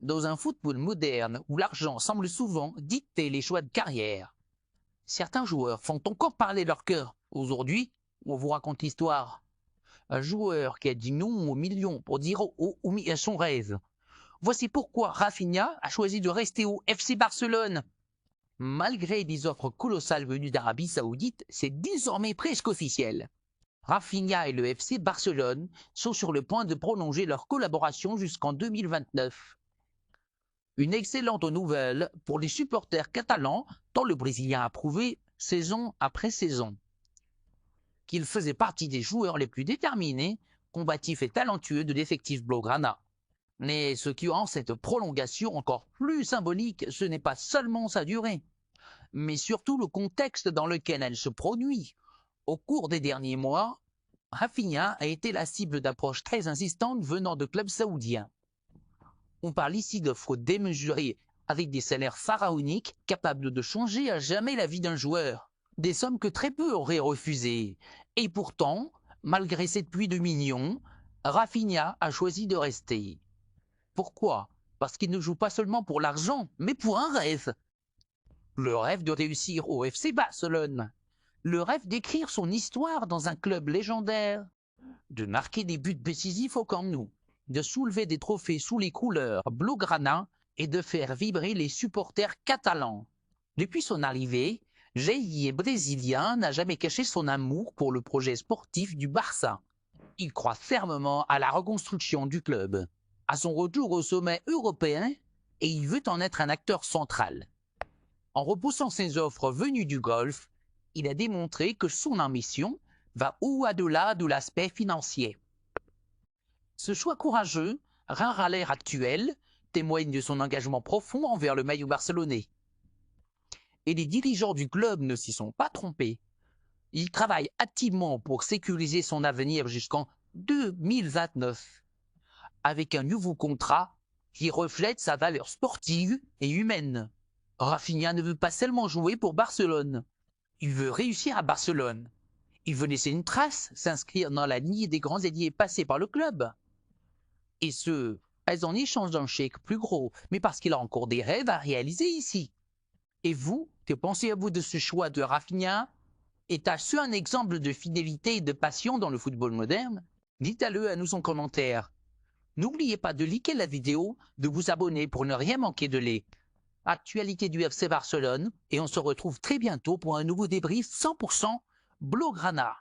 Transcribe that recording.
dans un football moderne où l'argent semble souvent dicter les choix de carrière. Certains joueurs font encore parler leur cœur. Aujourd'hui, on vous raconte l'histoire. Un joueur qui a dit non aux millions pour dire oui à son rêve. Voici pourquoi Rafinha a choisi de rester au FC Barcelone. Malgré des offres colossales venues d'Arabie Saoudite, c'est désormais presque officiel. Rafinha et le FC Barcelone sont sur le point de prolonger leur collaboration jusqu'en 2029. Une excellente nouvelle pour les supporters catalans, tant le Brésilien a prouvé, saison après saison, qu'il faisait partie des joueurs les plus déterminés, combatifs et talentueux de l'effectif blaugrana. Mais ce qui rend cette prolongation encore plus symbolique, ce n'est pas seulement sa durée, mais surtout le contexte dans lequel elle se produit. Au cours des derniers mois, Rafinha a été la cible d'approches très insistantes venant de clubs saoudiens. On parle ici d'offres démesurées avec des salaires pharaoniques capables de changer à jamais la vie d'un joueur. Des sommes que très peu auraient refusées. Et pourtant, malgré cette pluie de millions, Rafinha a choisi de rester. Pourquoi? Parce qu'il ne joue pas seulement pour l'argent, mais pour un rêve. Le rêve de réussir au FC Barcelone. Le rêve d'écrire son histoire dans un club légendaire. De marquer des buts décisifs au Camp Nou. De soulever des trophées sous les couleurs blaugrana et de faire vibrer les supporters catalans. Depuis son arrivée, l'ailier brésilien n'a jamais caché son amour pour le projet sportif du Barça. Il croit fermement à la reconstruction du club, à son retour au sommet européen, et il veut en être un acteur central. En repoussant ses offres venues du Golfe, il a démontré que son ambition va au-delà de l'aspect financier. Ce choix courageux, rare à l'ère actuelle, témoigne de son engagement profond envers le maillot barcelonais. Et les dirigeants du club ne s'y sont pas trompés. Ils travaillent activement pour sécuriser son avenir jusqu'en 2029, avec un nouveau contrat qui reflète sa valeur sportive et humaine. Rafinha ne veut pas seulement jouer pour Barcelone, il veut réussir à Barcelone. Il veut laisser une trace, s'inscrire dans la lignée des grands ailiers passés par le club. Et ce, pas en échange d'un chèque plus gros, mais parce qu'il a encore des rêves à réaliser ici. Et vous, que pensez-vous de ce choix de Rafinha? Est-ce un exemple de fidélité et de passion dans le football moderne? Dites-le à nous en commentaire. N'oubliez pas de liker la vidéo, de vous abonner pour ne rien manquer de l'actualité du FC Barcelone, et on se retrouve très bientôt pour un nouveau débrief 100% Blaugrana.